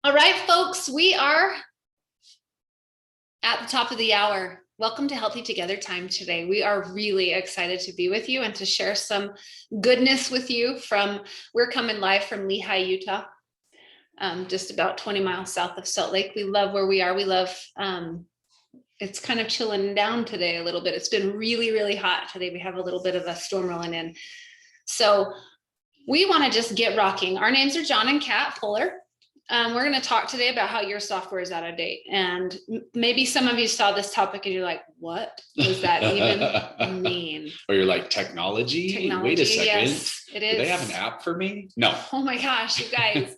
All right, folks, we are at the top of the hour. Welcome to Healthy Together Time today. We are really excited to be with you and to share some goodness with you we're coming live from Lehi, Utah, just about 20 miles south of Salt Lake. We love where we are. We love, it's kind of chilling down today a little bit. It's been really, really hot today. We have a little bit of a storm rolling in. So we want to just get rocking. Our names are John and Kat Fuller. We're going to talk today about how your software is out of date. And maybe some of you saw this topic and you're like, what does that even mean? Or you're like, technology? Wait a second. Yes, it is. Do they have an app for me? No. Oh my gosh, you guys,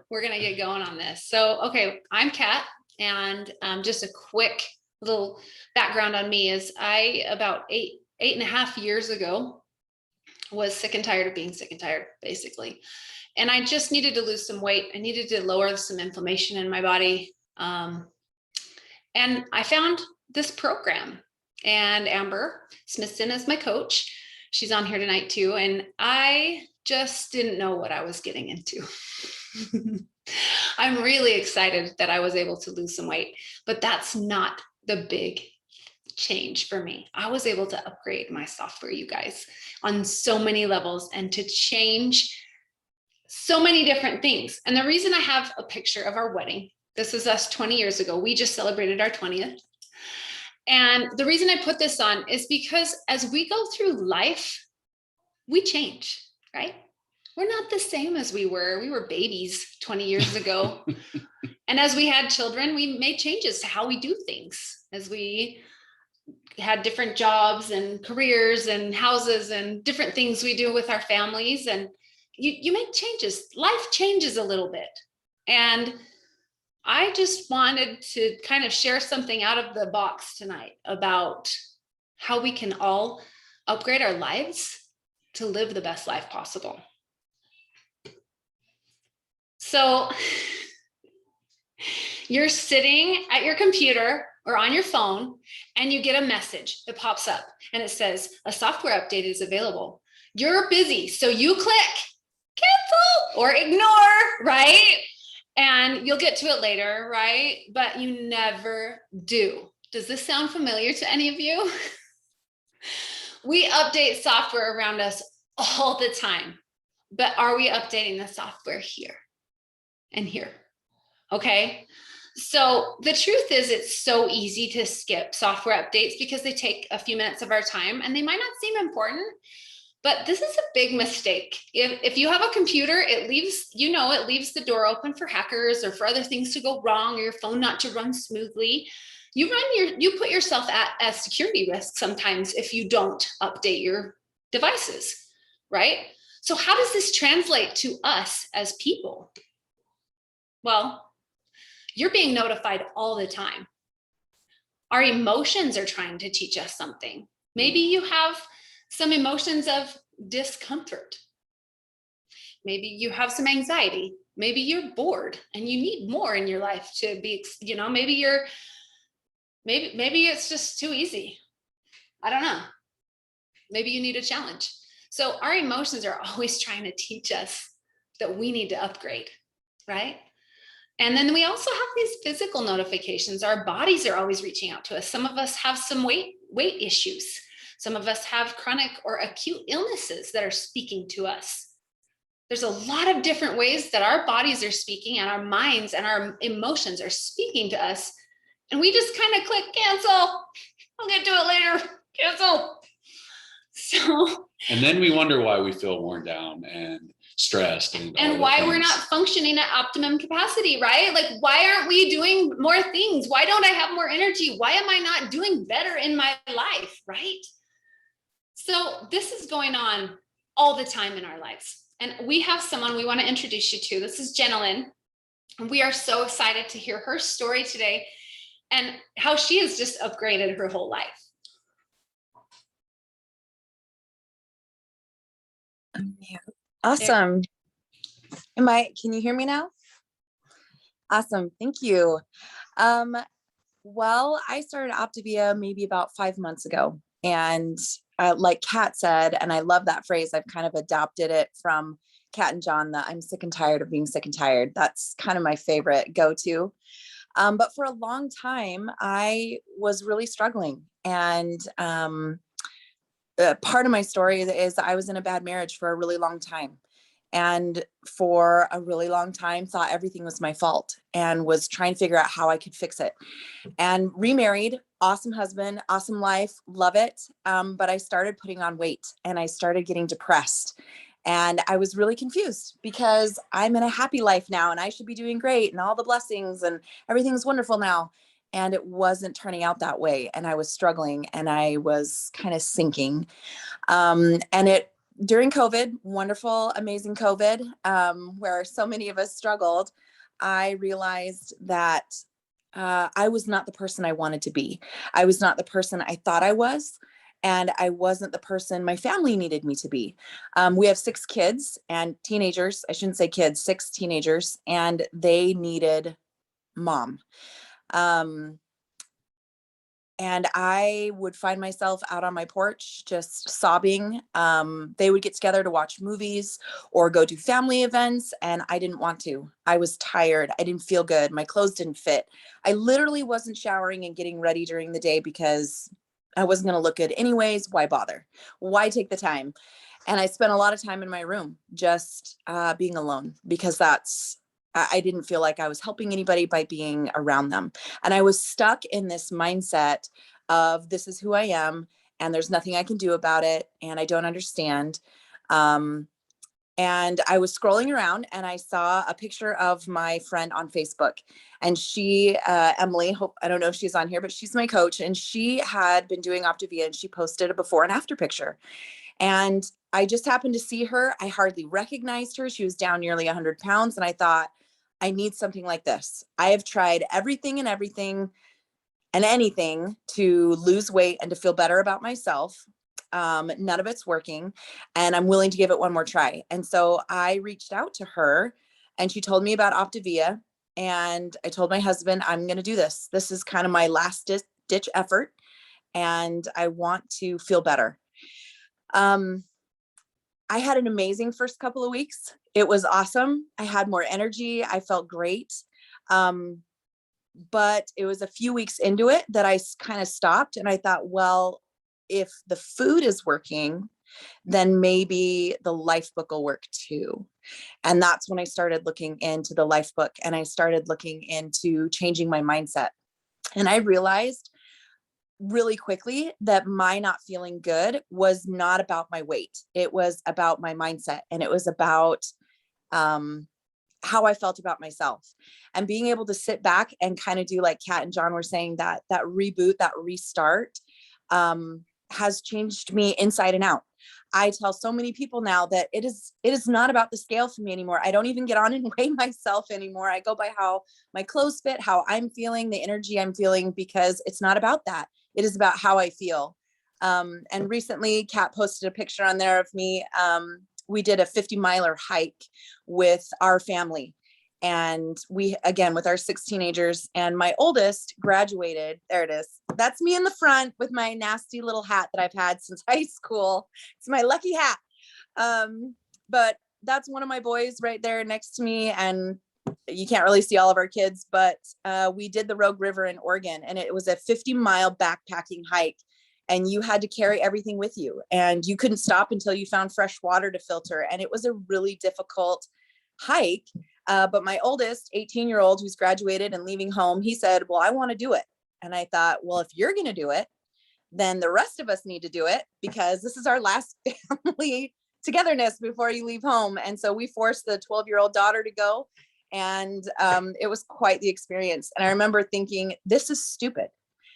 we're going to get going on this. So, okay, I'm Kat, and just a quick little background on me is about eight and a half years ago, was sick and tired of being sick and tired, basically. And I just needed to lose some weight. I needed to lower some inflammation in my body. And I found this program, and Amber Smithson is my coach. She's on here tonight too. And I just didn't know what I was getting into. I'm really excited that I was able to lose some weight, but that's not the big change for me. I was able to upgrade my software, you guys, on so many levels and to change so many different things. And the reason I have a picture of our wedding, this is us 20 years ago. We just celebrated our 20th. And the reason I put this on is because as we go through life, we change, right? We're not the same as we were. We were babies 20 years ago. And as we had children, we made changes to how we do things. As we had different jobs and careers and houses and different things we do with our families, and you make changes. Life changes a little bit. And I just wanted to kind of share something out of the box tonight about how we can all upgrade our lives to live the best life possible. So you're sitting at your computer or on your phone and you get a message that pops up and it says a software update is available. You're busy, so you click cancel or ignore, right? And you'll get to it later, right? But you never do. Does this sound familiar to any of you? We update software around us all the time, but are we updating the software here and here? Okay. So the truth is, it's so easy to skip software updates because they take a few minutes of our time and they might not seem important. But this is a big mistake. If you have a computer, it leaves the door open for hackers or for other things to go wrong, or your phone not to run smoothly. You put yourself at a security risk sometimes if you don't update your devices, right? So how does this translate to us as people? Well, you're being notified all the time. Our emotions are trying to teach us something. Maybe you have some emotions of discomfort. Maybe you have some anxiety. Maybe you're bored and you need more in your life to be, maybe it's just too easy. I don't know. Maybe you need a challenge. So our emotions are always trying to teach us that we need to upgrade, right? And then we also have these physical notifications. Our bodies are always reaching out to us. Some of us have some weight issues. Some of us have chronic or acute illnesses that are speaking to us. There's a lot of different ways that our bodies are speaking, and our minds and our emotions are speaking to us. And we just kind of click cancel. I'll get to it later. Cancel. And then we wonder why we feel worn down and stressed and why we're not functioning at optimum capacity, right? Like, why aren't we doing more things? Why don't I have more energy? Why am I not doing better in my life, right? So this is going on all the time in our lives. And we have someone we want to introduce you to. This is Jenilyn. And we are so excited to hear her story today and how she has just upgraded her whole life. Awesome. Can you hear me now? Awesome. Thank you. Well, I started Optavia maybe about 5 months ago. And like Kat said, and I love that phrase, I've kind of adopted it from Kat and John, that I'm sick and tired of being sick and tired. That's kind of my favorite go-to. But for a long time, I was really struggling. And part of my story is I was in a bad marriage for a really long time. And for a really long time, thought everything was my fault and was trying to figure out how I could fix it. And remarried, awesome husband, awesome life, love it. But I started putting on weight and I started getting depressed. And I was really confused because I'm in a happy life now and I should be doing great and all the blessings and everything's wonderful now. And it wasn't turning out that way. And I was struggling and I was kind of sinking. And it during COVID, wonderful, amazing COVID, where so many of us struggled, I realized that I was not the person I wanted to be. I was not the person I thought I was. And I wasn't the person my family needed me to be. We have 6 kids and teenagers. I shouldn't say kids, 6 teenagers, and they needed mom. And I would find myself out on my porch just sobbing. They would get together to watch movies or go to family events, and I didn't want to. I was tired. I didn't feel good. My clothes didn't fit. I literally wasn't showering and getting ready during the day because I wasn't going to look good anyways. Why bother? Why take the time? And I spent a lot of time in my room just being alone because I didn't feel like I was helping anybody by being around them. And I was stuck in this mindset of this is who I am and there's nothing I can do about it. And I don't understand. And I was scrolling around and I saw a picture of my friend on Facebook, and she, Emily, I don't know if she's on here, but she's my coach, and she had been doing Optavia and she posted a before and after picture. And I just happened to see her. I hardly recognized her. She was down nearly 100 pounds. And I thought, I need something like this. I have tried everything and anything to lose weight and to feel better about myself. None of it's working, and I'm willing to give it one more try. And so I reached out to her and she told me about Optavia. And I told my husband, I'm going to do this. This is kind of my last ditch effort. And I want to feel better. I had an amazing first couple of weeks. It was awesome. I had more energy. I felt great. But it was a few weeks into it that I kind of stopped and I thought, well, if the food is working, then maybe the life book will work too. And that's when I started looking into the life book and I started looking into changing my mindset. And I realized really quickly that my not feeling good was not about my weight. It was about my mindset, and it was about how I felt about myself. And being able to sit back and kind of do like Kat and John were saying, that reboot, that restart has changed me inside and out. I tell so many people now that it is not about the scale for me anymore. I don't even get on and weigh myself anymore. I go by how my clothes fit, how I'm feeling, the energy I'm feeling, because it's not about that. It is about how I feel. And recently Kat posted a picture on there of me. We did a 50-miler hike with our family. And we, again, with our 6 teenagers, and my oldest graduated. There it is. That's me in the front with my nasty little hat that I've had since high school. It's my lucky hat. But that's one of my boys right there next to me. And you can't really see all of our kids, but we did the Rogue River in Oregon, and it was a 50-mile backpacking hike. And you had to carry everything with you, and you couldn't stop until you found fresh water to filter. And it was a really difficult hike. But my oldest 18-year-old who's graduated and leaving home, he said, well, I want to do it. And I thought, well, if you're going to do it, then the rest of us need to do it, because this is our last family togetherness before you leave home. And so we forced the 12-year-old daughter to go. And it was quite the experience. And I remember thinking, this is stupid.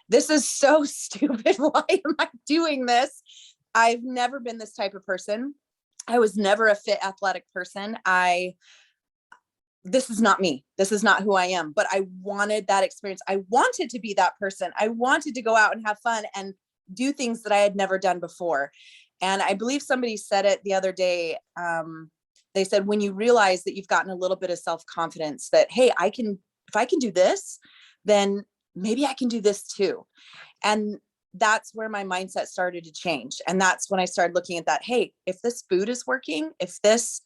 This is so stupid. Why am I doing this? I've never been this type of person. I was never a fit, athletic person. This is not me. This is not who I am, but I wanted that experience. I wanted to be that person. I wanted to go out and have fun and do things that I had never done before. And I believe somebody said it the other day. They said, when you realize that you've gotten a little bit of self-confidence that, hey, if I can do this, then maybe I can do this too. And that's where my mindset started to change. And that's when I started looking at that. Hey, if this food is working, if this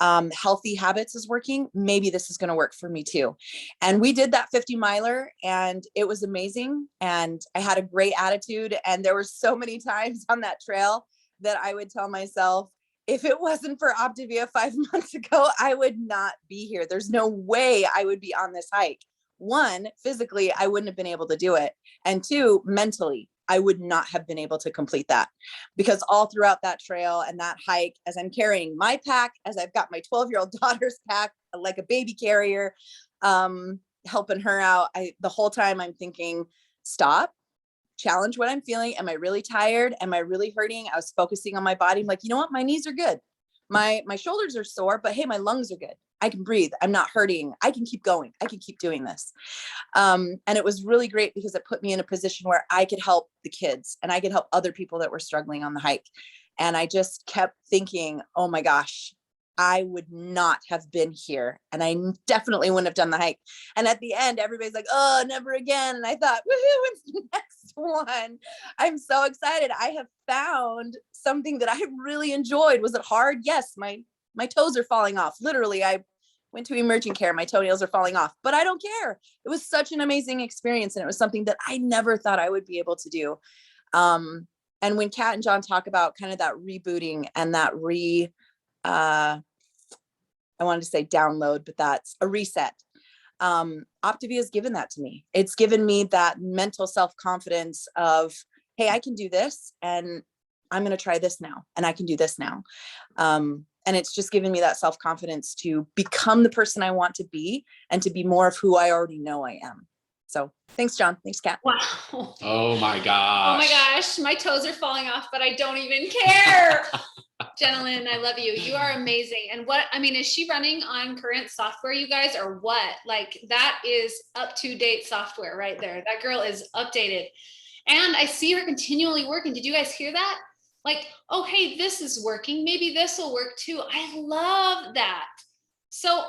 healthy habits is working, maybe this is going to work for me too. And we did that 50 miler and it was amazing. And I had a great attitude. And there were so many times on that trail that I would tell myself, if it wasn't for Optavia 5 months ago, I would not be here. There's no way I would be on this hike. One, physically, I wouldn't have been able to do it. And two, mentally, I would not have been able to complete that, because all throughout that trail and that hike, as I'm carrying my pack, as I've got my 12-year-old daughter's pack, like a baby carrier, helping her out, the whole time I'm thinking, stop, challenge what I'm feeling. Am I really tired? Am I really hurting? I was focusing on my body. I'm like, you know what? My knees are good. My shoulders are sore, but hey, my lungs are good. I can breathe. I'm not hurting. I can keep going. I can keep doing this. And it was really great because it put me in a position where I could help the kids and I could help other people that were struggling on the hike. And I just kept thinking, oh my gosh, I would not have been here. And I definitely wouldn't have done the hike. And at the end, everybody's like, oh, never again. And I thought, woohoo, it's the next one. I'm so excited. I have found something that I really enjoyed. Was it hard? Yes. My toes are falling off. Literally, I went to emergent care. My toenails are falling off, but I don't care. It was such an amazing experience. And it was something that I never thought I would be able to do. And when Kat and John talk about kind of that rebooting and that I wanted to say download, but that's a reset. Optavia has given that to me. It's given me that mental self-confidence of, hey, I can do this and I'm going to try this now and I can do this now. And it's just given me that self-confidence to become the person I want to be and to be more of who I already know I am. So thanks, John. Thanks, Kat. Wow. Oh my gosh. Oh my gosh. My toes are falling off, but I don't even care. Gentlemen, I love you. You are amazing. And is she running on current software, you guys, or what? Like, that is up-to-date software right there. That girl is updated. And I see her continually working. Did you guys hear that? Like, oh, hey, this is working. Maybe this will work too. I love that. So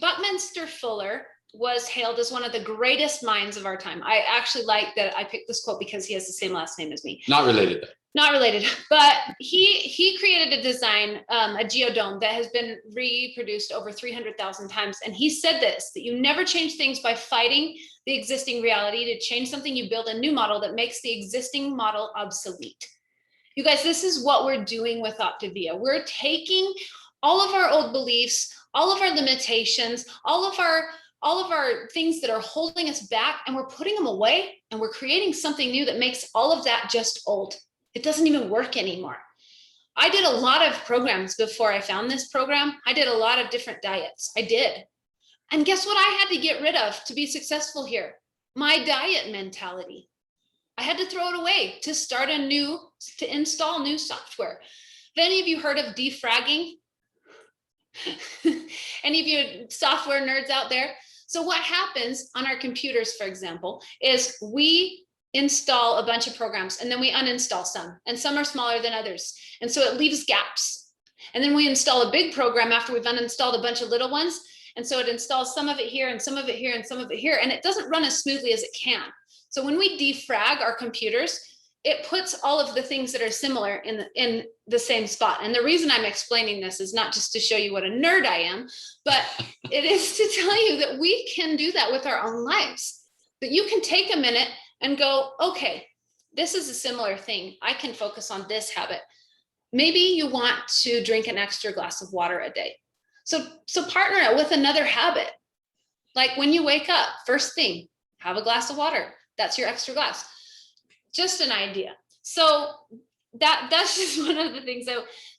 Buckminster Fuller was hailed as one of the greatest minds of our time. I actually like that I picked this quote because he has the same last name as me. Not related though. Not related, but he created a design, a geodome that has been reproduced over 300,000 times. And he said this, that you never change things by fighting the existing reality. To change something, you build a new model that makes the existing model obsolete. You guys, this is what we're doing with Optavia. We're taking all of our old beliefs, all of our limitations, all of our things that are holding us back, and we're putting them away, and we're creating something new that makes all of that just old. It doesn't even work anymore. I did a lot of programs before I found this program. I did a lot of different diets. I did. And guess what I had to get rid of to be successful here? My diet mentality. I had to throw it away to install new software. Have any of you heard of defragging? Any of you software nerds out there? So what happens on our computers, for example, is we install a bunch of programs and then we uninstall some, and some are smaller than others. And so it leaves gaps. And then we install a big program after we've uninstalled a bunch of little ones. And so it installs some of it here and some of it here and some of it here. And it doesn't run as smoothly as it can. So when we defrag our computers, it puts all of the things that are similar in the same spot. And the reason I'm explaining this is not just to show you what a nerd I am, but it is to tell you that we can do that with our own lives. That you can take a minute and go, okay, this is a similar thing. I can focus on this habit. Maybe you want to drink an extra glass of water a day. So partner it with another habit. Like when you wake up, first thing, have a glass of water. That's your extra glass. Just an idea. So that's just one of the things.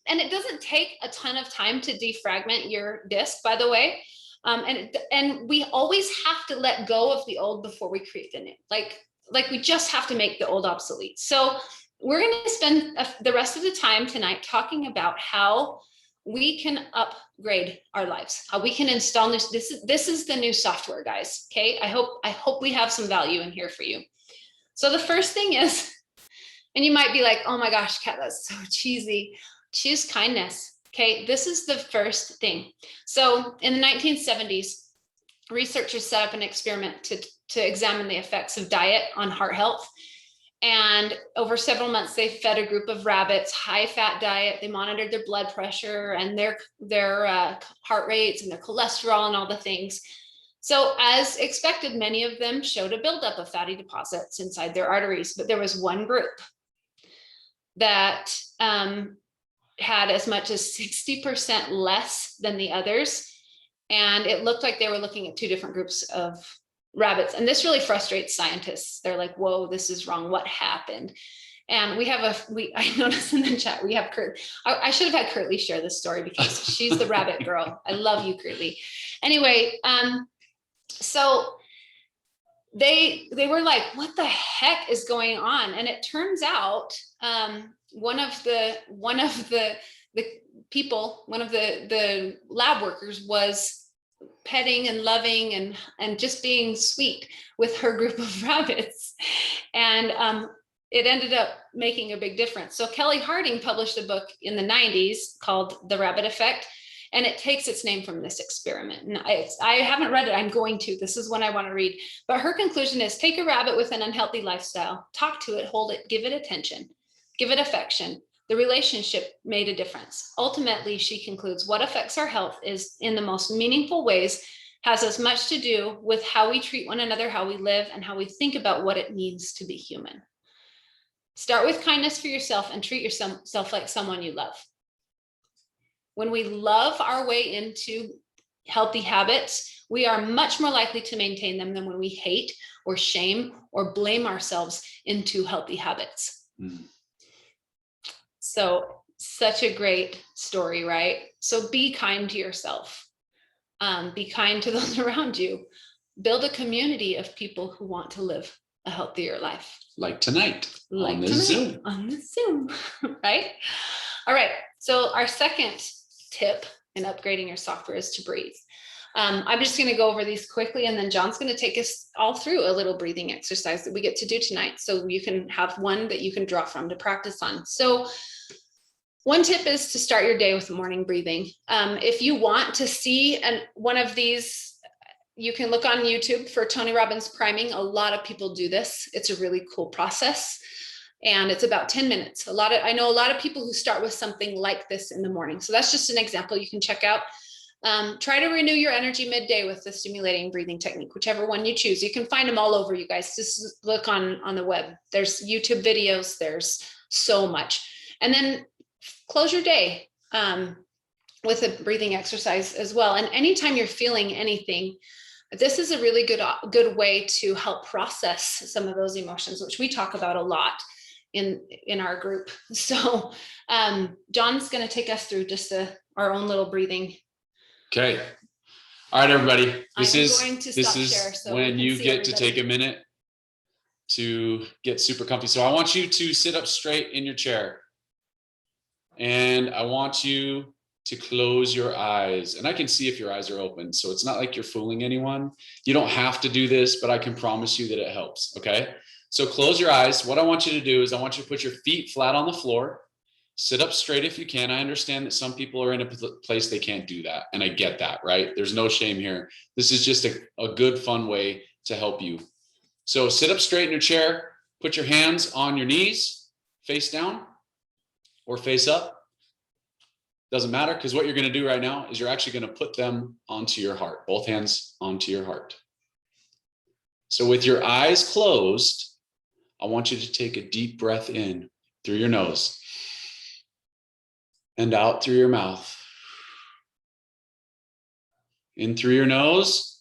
And it doesn't take a ton of time to defragment your disk, by the way. And we always have to let go of the old before we create the new. Like we just have to make the old obsolete. So we're going to spend the rest of the time tonight talking about how we can upgrade our lives, how we can install new. This is the new software, guys. Okay. I hope we have some value in here for you. So the first thing is, and you might be like, oh my gosh, Kat, that's so cheesy. Choose kindness. Okay. This is the first thing. So in the 1970s, researchers set up an experiment to examine the effects of diet on heart health. And over several months, they fed a group of rabbits, high fat diet. They monitored their blood pressure and their heart rates and their cholesterol and all the things. So as expected, many of them showed a buildup of fatty deposits inside their arteries, but there was one group that had as much as 60% less than the others. And it looked like they were looking at two different groups of rabbits. And this really frustrates scientists. They're like, whoa, this is wrong. What happened? And I noticed in the chat, we have Kurt. I should have had Kurtley share this story because she's the rabbit girl. I love you, Kurtley. Anyway, so they were like, what the heck is going on? And it turns out one of the lab workers was petting and loving and just being sweet with her group of rabbits. And it ended up making a big difference. So Kelly Harding published a book in the 90s called The Rabbit Effect. And it takes its name from this experiment. And I haven't read it. I'm going to. This is one I want to read. But her conclusion is take a rabbit with an unhealthy lifestyle, talk to it, hold it, give it attention, give it affection. The relationship made a difference. Ultimately, she concludes, what affects our health is in the most meaningful ways, has as much to do with how we treat one another, how we live, and how we think about what it means to be human. Start with kindness for yourself and treat yourself like someone you love. When we love our way into healthy habits, we are much more likely to maintain them than when we hate or shame or blame ourselves into healthy habits. Mm. So such a great story, right? So be kind to yourself. Be kind to those around you. Build a community of people who want to live a healthier life. Like tonight, on the Zoom, right? All right. So our second tip in upgrading your software is to breathe. I'm just going to go over these quickly, and then John's going to take us all through a little breathing exercise that we get to do tonight. So you can have one that you can draw from to practice on. So one tip is to start your day with morning breathing. If you want to see one of these, you can look on YouTube for Tony Robbins priming. A lot of people do this. It's a really cool process. And it's about 10 minutes. I know a lot of people who start with something like this in the morning. So that's just an example you can check out. Try to renew your energy midday with the stimulating breathing technique, whichever one you choose. You can find them all over, you guys. Just look on the web. There's YouTube videos. There's so much. And then close your day with a breathing exercise as well. And anytime you're feeling anything, this is a really good way to help process some of those emotions, which we talk about a lot in our group. So John's going to take us through just our own little breathing. Okay. All right, everybody. This is so when you get to take a minute to get super comfy. So I want you to sit up straight in your chair. And I want you to close your eyes. And I can see if your eyes are open. So it's not like you're fooling anyone. You don't have to do this, but I can promise you that it helps. Okay. So close your eyes. What I want you to do is I want you to put your feet flat on the floor. Sit up straight if you can. I understand that some people are in a place they can't do that. And I get that, right? There's no shame here. This is just a good, fun way to help you. So sit up straight in your chair. Put your hands on your knees, face down or face up. Doesn't matter, because what you're going to do right now is you're actually going to put them onto your heart, both hands onto your heart. So with your eyes closed, I want you to take a deep breath in through your nose and out through your mouth. In through your nose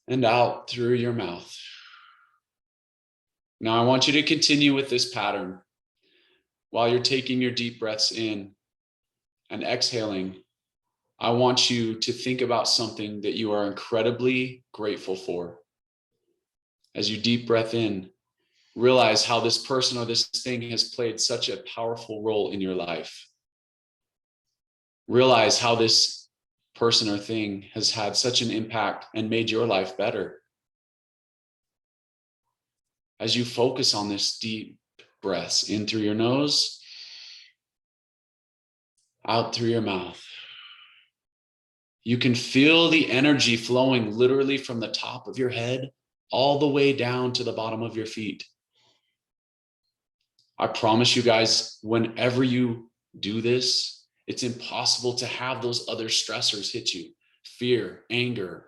and out through your mouth. Now I want you to continue with this pattern. While you're taking your deep breaths in and exhaling, I want you to think about something that you are incredibly grateful for. As you deep breath in, realize how this person or this thing has played such a powerful role in your life. Realize how this person or thing has had such an impact and made your life better. As you focus on this deep breaths in through your nose, out through your mouth. You can feel the energy flowing literally from the top of your head all the way down to the bottom of your feet. I promise you guys, whenever you do this, it's impossible to have those other stressors hit you. Fear, anger,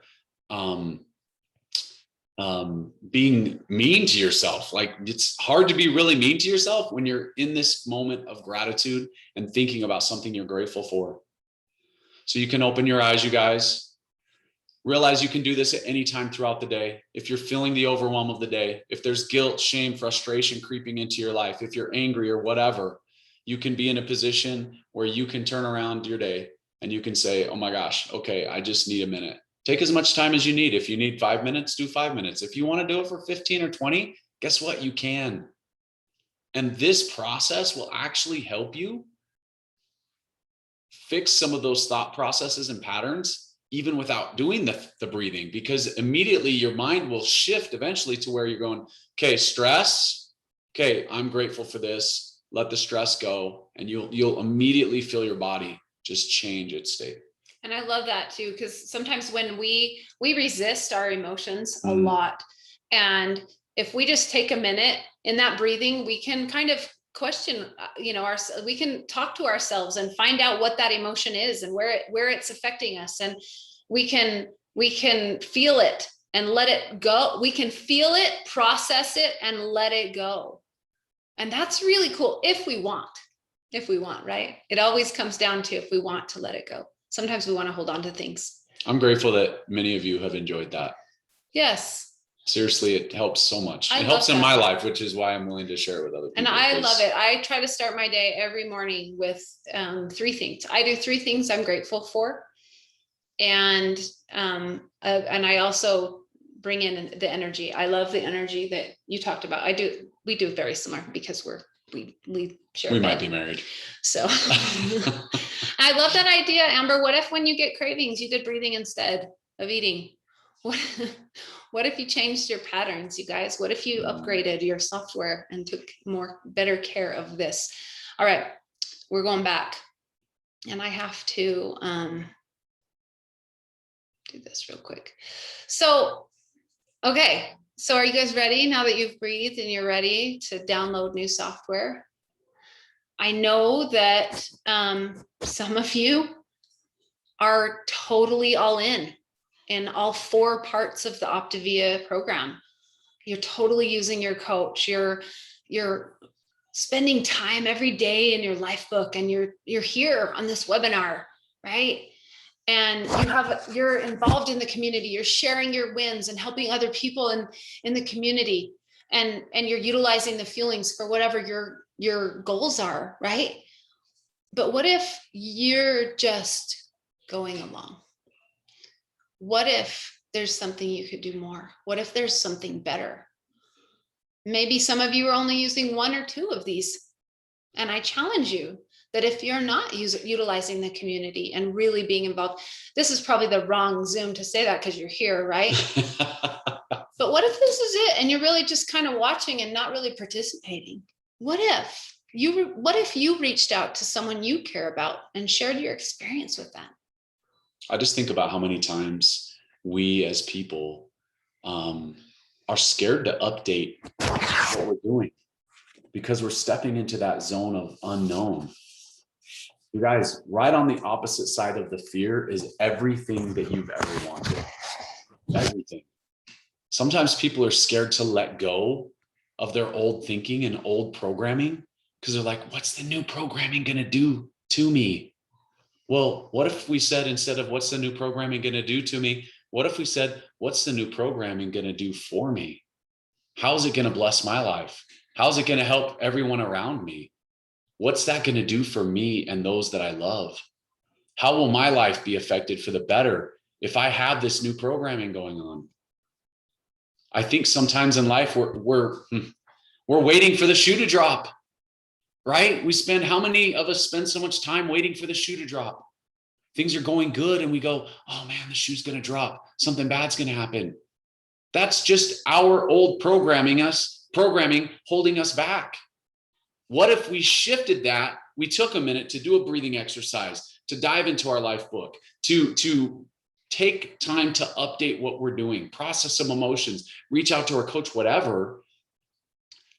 being mean to yourself. Like, it's hard to be really mean to yourself when you're in this moment of gratitude and thinking about something you're grateful for. So you can open your eyes, you guys. Realize you can do this at any time throughout the day. If you're feeling the overwhelm of the day, if there's guilt, shame, frustration creeping into your life, if you're angry or whatever, you can be in a position where you can turn around your day and you can say, oh my gosh, okay, I just need a minute. Take as much time as you need. If you need 5 minutes, do 5 minutes. If you want to do it for 15 or 20, guess what? You can. And this process will actually help you fix some of those thought processes and patterns, even without doing the breathing, because immediately your mind will shift eventually to where you're going, okay, stress. Okay, I'm grateful for this. Let the stress go. And you'll immediately feel your body just change its state. And I love that too, because sometimes when we resist our emotions a lot, and if we just take a minute in that breathing, we can kind of question, we can talk to ourselves and find out what that emotion is and where it's affecting us. And we can feel it and let it go. We can feel it, process it, and let it go. And that's really cool if we want, right? It always comes down to if we want to let it go. Sometimes we want to hold on to things. I'm grateful that many of you have enjoyed that. Yes. Seriously, it helps so much. It helps in my life, which is why I'm willing to share it with other people. And I love it. I try to start my day every morning with 3 things. I do 3 things I'm grateful for. And I also bring in the energy. I love the energy that you talked about. We do very similar because we share. We might be married. So I love that idea, Amber. What if when you get cravings, you did breathing instead of eating? What if you changed your patterns, you guys? What if you upgraded your software and took better care of this? All right, we're going back. And I have to do this real quick. So, okay. So are you guys ready now that you've breathed and you're ready to download new software? I know that some of you are totally all in all 4 parts of the Optavia program. You're totally using your coach. You're spending time every day in your life book, and you're here on this webinar, right? And you're involved in the community. You're sharing your wins and helping other people in the community, and you're utilizing the feelings for whatever your goals are, right? But what if you're just going along? What if there's something you could do more? What if there's something better? Maybe some of you are only using 1 or 2 of these. And I challenge you that if you're not utilizing the community and really being involved, this is probably the wrong Zoom to say that because you're here, right? But what if this is it and you're really just kind of watching and not really participating? What if you reached out to someone you care about and shared your experience with them? I just think about how many times we as people are scared to update what we're doing because we're stepping into that zone of unknown. You guys, right on the opposite side of the fear is everything that you've ever wanted. Everything. Sometimes people are scared to let go of their old thinking and old programming because they're like, what's the new programming going to do to me? Well, what if we said, instead of what's the new programming going to do to me, what if we said, what's the new programming going to do for me? How's it going to bless my life? How's it going to help everyone around me? What's that going to do for me and those that I love? How will my life be affected for the better if I have this new programming going on? I think sometimes in life we're waiting for the shoe to drop. Right? How many of us spend so much time waiting for the shoe to drop? Things are going good and we go, oh man, the shoe's going to drop. Something bad's going to happen. That's just our old programming holding us back. What if we shifted that? We took a minute to do a breathing exercise, to dive into our life book, to take time to update what we're doing, process some emotions, reach out to our coach, whatever,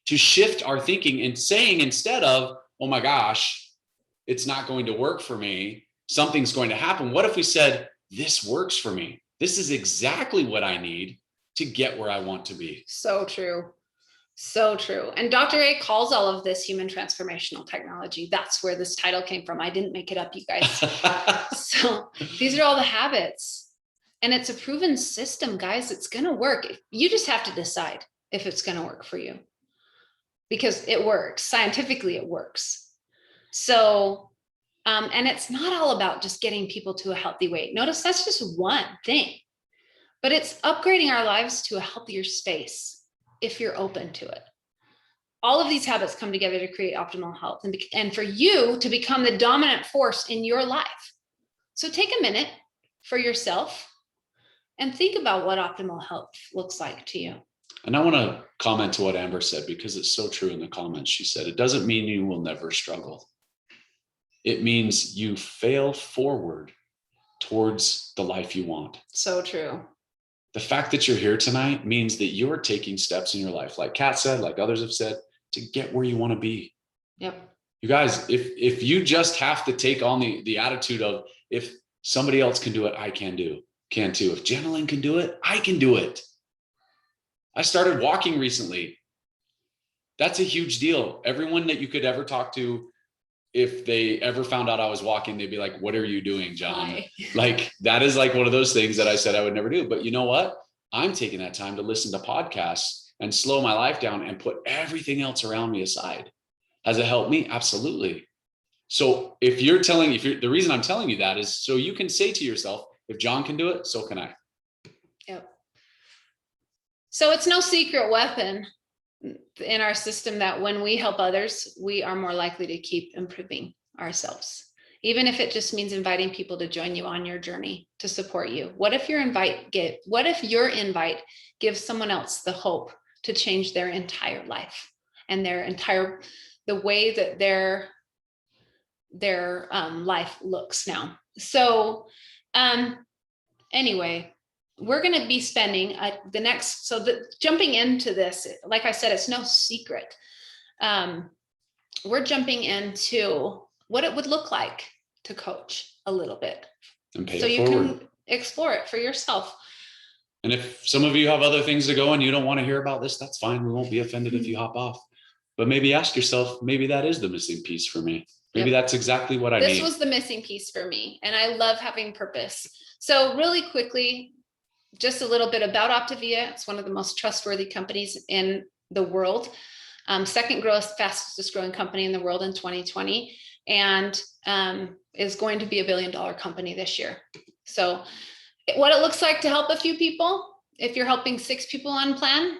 to shift our thinking and saying, instead of, oh my gosh, it's not going to work for me, something's going to happen. What if we said, this works for me? This is exactly what I need to get where I want to be. So true. So true. And Dr. A calls all of this human transformational technology. That's where this title came from. I didn't make it up, you guys. So these are all the habits. And it's a proven system, guys. It's going to work. You just have to decide if it's going to work for you. Because it works. Scientifically, it works. So, and it's not all about just getting people to a healthy weight. Notice that's just one thing. But it's upgrading our lives to a healthier space if you're open to it. All of these habits come together to create optimal health and for you to become the dominant force in your life. So take a minute for yourself and think about what optimal health looks like to you. And I want to comment to what Amber said, because it's so true in the comments. She said, it doesn't mean you will never struggle. It means you fail forward towards the life you want. So true. The fact that you're here tonight means that you're taking steps in your life, like Kat said, like others have said, to get where you want to be. Yep. You guys, if you just have to take on the attitude of, if somebody else can do it, I can too. If Jenilyn can do it, I can do it. I started walking recently. That's a huge deal. Everyone that you could ever talk to, if they ever found out I was walking, they'd be like, what are you doing, John? Hi. Like, that is like one of those things that I said I would never do. But you know what? I'm taking that time to listen to podcasts and slow my life down and put everything else around me aside. Has it helped me? Absolutely. So the reason I'm telling you that is so you can say to yourself, if John can do it, so can I. Yep. So it's no secret weapon in our system that when we help others, we are more likely to keep improving ourselves, even if it just means inviting people to join you on your journey to support you. What if your invite gives someone else the hope to change their entire life and the way that their life looks now? So anyway, we're going to be spending jumping into this, like I said, it's no secret. We're jumping into what it would look like to coach a little bit. And pay so it you forward. can explore it for yourself. And if some of you have other things to go and you don't want to hear about this, that's fine. We won't be offended if you hop off. But maybe ask yourself, maybe that is the missing piece for me. Maybe that's exactly what I need. This was the missing piece for me. And I love having purpose. So really quickly, just a little bit about Optavia. It's one of the most trustworthy companies in the world. Second fastest growing company in the world in 2020, and is going to be $1 billion company this year. So what it looks like to help a few people, if you're helping 6 people on plan,